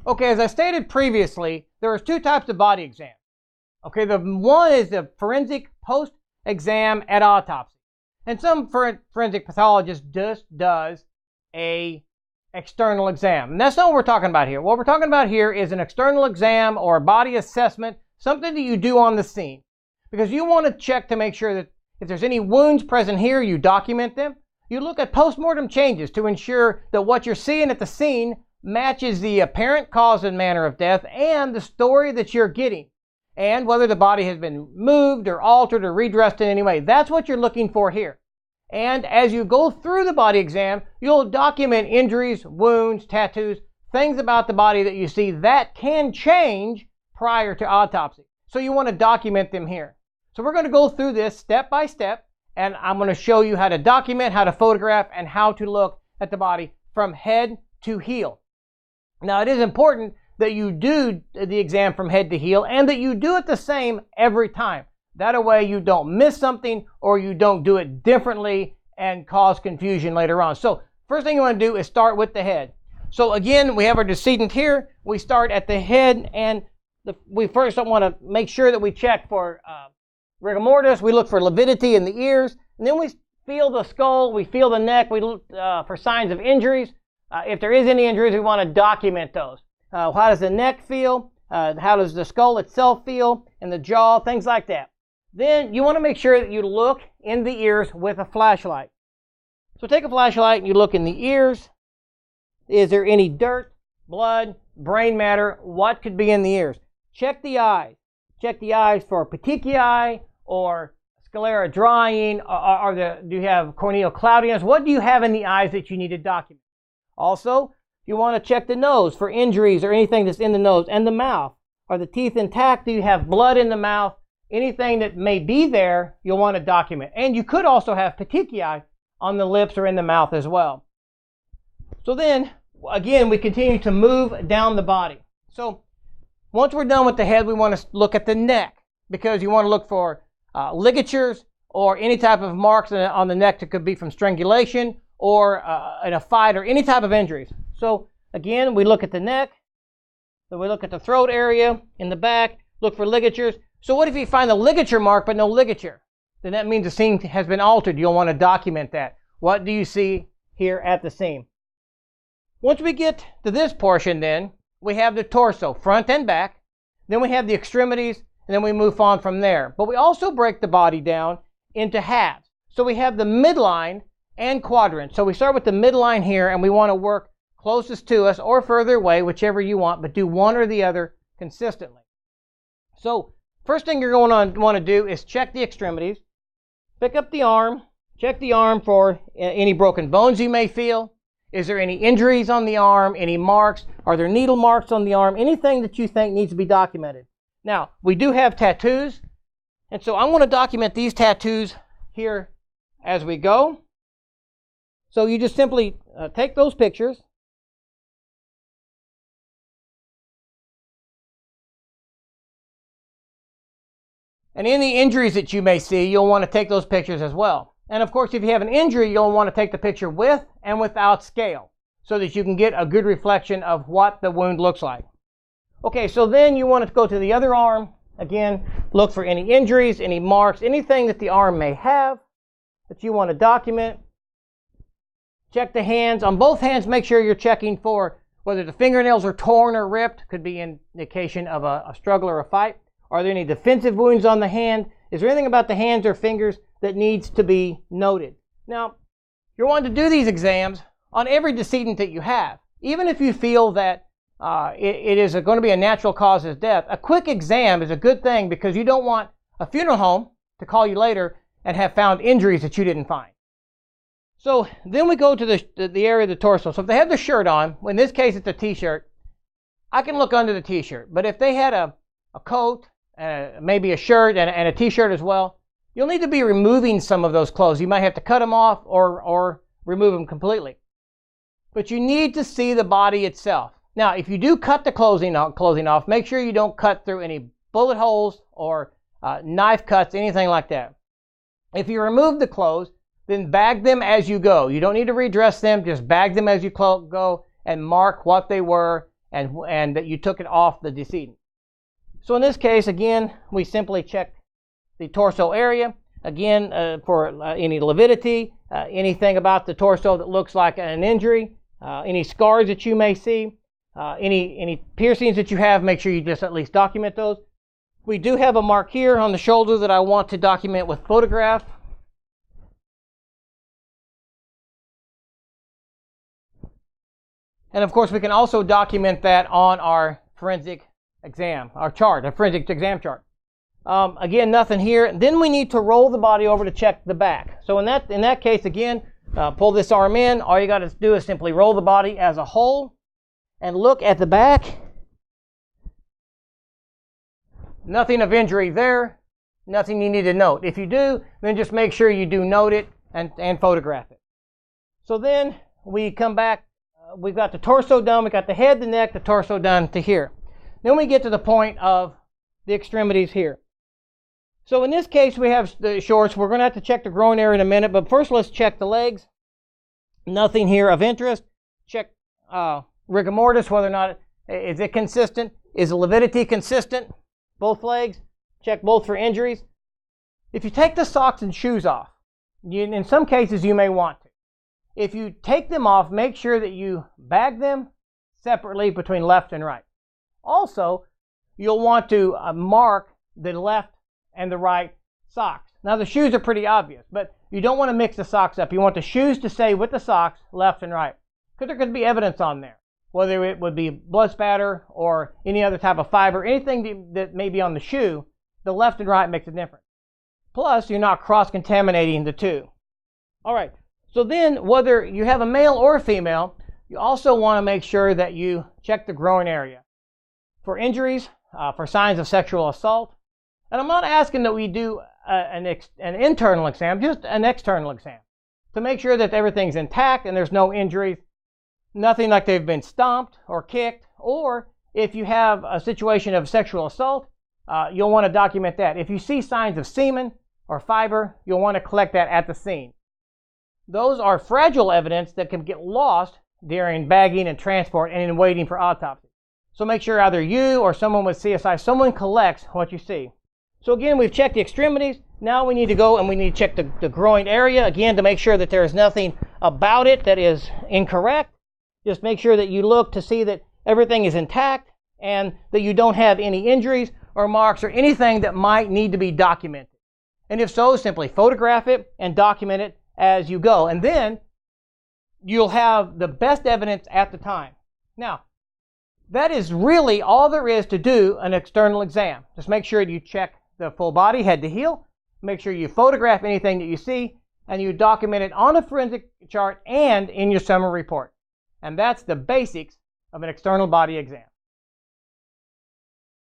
Okay, as I stated previously, there are two types of body exams. Okay, the one is the forensic post-exam at autopsy. And some forensic pathologist just does a external exam. And that's not what we're talking about here. What we're talking about here is an external exam or a body assessment, something that you do on the scene. Because you want to check to make sure that if there's any wounds present here, you document them. You look at post-mortem changes to ensure that what you're seeing at the scene matches the apparent cause and manner of death and the story that you're getting, and whether the body has been moved or altered or redressed in any way. That's what you're looking for here. And as you go through the body exam, you'll document injuries, wounds, tattoos, things about the body that you see that can change prior to autopsy. So you want to document them here. So we're going to go through this step by step, and I'm going to show you how to document, how to photograph, and how to look at the body from head to heel. Now, it is important that you do the exam from head to heel and that you do it the same every time. That way you don't miss something or you don't do it differently and cause confusion later on. So first thing you want to do is start with the head. So again, we have our decedent here. We start at the head, and we first want to make sure that we check for rigor mortis. We look for lividity in the ears, and then we feel the skull, we feel the neck, we look for signs of injuries. If there is any injuries, we want to document those. How does the neck feel? How does the skull itself feel? And the jaw, things like that. Then you want to make sure that you look in the ears with a flashlight. So take a flashlight and you look in the ears. Is there any dirt, blood, brain matter? What could be in the ears? Check the eyes. Check the eyes for petechiae or sclera drying, do you have corneal cloudiness? What do you have in the eyes that you need to document? Also, you want to check the nose for injuries or anything that's in the nose, and the mouth. Are the teeth intact? Do you have blood in the mouth? Anything that may be there, you'll want to document. And you could also have petechiae on the lips or in the mouth as well. So then, again, we continue to move down the body. So once we're done with the head, we want to look at the neck, because you want to look for ligatures or any type of marks on the neck that could be from strangulation or in a fight or any type of injuries. So again, we look at the neck, then we look at the throat area, in the back, look for ligatures. So what if you find a ligature mark but no ligature? Then that means the scene has been altered. You'll want to document that. What do you see here at the scene? Once we get to this portion, then we have the torso, front and back. Then we have the extremities, and then we move on from there. But we also break the body down into halves. So we have the midline and quadrant. So we start with the midline here, and we want to work closest to us or further away, whichever you want, but do one or the other consistently. So first thing you're going to want to do is check the extremities. Pick up the arm. Check the arm for any broken bones you may feel. Is there any injuries on the arm? Any marks? Are there needle marks on the arm? Anything that you think needs to be documented. Now, we do have tattoos, and so I'm going to document these tattoos here as we go. So you just simply take those pictures. And any injuries that you may see, you'll want to take those pictures as well. And of course, if you have an injury, you'll want to take the picture with and without scale so that you can get a good reflection of what the wound looks like. Okay, so then you want to go to the other arm. Again, look for any injuries, any marks, anything that the arm may have that you want to document. Check the hands. On both hands, make sure you're checking for whether the fingernails are torn or ripped. Could be an indication of a struggle or a fight. Are there any defensive wounds on the hand? Is there anything about the hands or fingers that needs to be noted? Now, you're wanting to do these exams on every decedent that you have. Even if you feel that it is going to be a natural cause of death, a quick exam is a good thing because you don't want a funeral home to call you later and have found injuries that you didn't find. So then we go to the area of the torso. So if they have the shirt on, in this case it's a t-shirt, I can look under the t-shirt. But if they had a coat, maybe a shirt and a t-shirt as well, you'll need to be removing some of those clothes. You might have to cut them off or remove them completely. But you need to see the body itself. Now, if you do cut the clothing off, make sure you don't cut through any bullet holes or knife cuts, anything like that. If you remove the clothes, then bag them as you go. You don't need to redress them. Just bag them as you go and mark what they were and that you took it off the decedent. So in this case, again, we simply check the torso area. Again, for any lividity, anything about the torso that looks like an injury, any scars that you may see, any piercings that you have, make sure you just at least document those. We do have a mark here on the shoulder that I want to document with photograph. And of course, we can also document that on our forensic exam, our chart, a forensic exam chart. Again, nothing here. Then we need to roll the body over to check the back. So in that case, again, pull this arm in. All you got to do is simply roll the body as a whole and look at the back. Nothing of injury there. Nothing you need to note. If you do, then just make sure you do note it and photograph it. So then we come back. We've got the torso done. We've got the head, the neck, the torso done to here. Then we get to the point of the extremities here. So in this case, we have the shorts. We're going to have to check the groin area in a minute, but first let's check the legs. Nothing here of interest. Check rigor mortis, whether or not is it consistent. Is the lividity consistent? Both legs. Check both for injuries. If you take the socks and shoes off, in some cases you may want to. If you take them off, make sure that you bag them separately between left and right. Also, you'll want to mark the left and the right socks. Now the shoes are pretty obvious, but you don't want to mix the socks up. You want the shoes to stay with the socks, left and right, because there could be evidence on there, whether it would be blood spatter or any other type of fiber, anything that may be on the shoe. The left and right makes a difference. Plus, you're not cross-contaminating the two. All right. So then, whether you have a male or a female, you also want to make sure that you check the groin area for injuries, for signs of sexual assault. And I'm not asking that we do an internal exam, just an external exam, to make sure that everything's intact and there's no injuries, nothing like they've been stomped or kicked, or if you have a situation of sexual assault, you'll want to document that. If you see signs of semen or fiber, you'll want to collect that at the scene. Those are fragile evidence that can get lost during bagging and transport and in waiting for autopsy. So make sure either you or someone with CSI, someone collects what you see. So again, we've checked the extremities. Now we need to go and we need to check the groin area, again, to make sure that there is nothing about it that is incorrect. Just make sure that you look to see that everything is intact and that you don't have any injuries or marks or anything that might need to be documented. And if so, simply photograph it and document it as you go. And then you'll have the best evidence at the time. Now, that is really all there is to do an external exam. Just make sure you check the full body, head to heel. Make sure you photograph anything that you see, and you document it on a forensic chart and in your summary report. And that's the basics of an external body exam.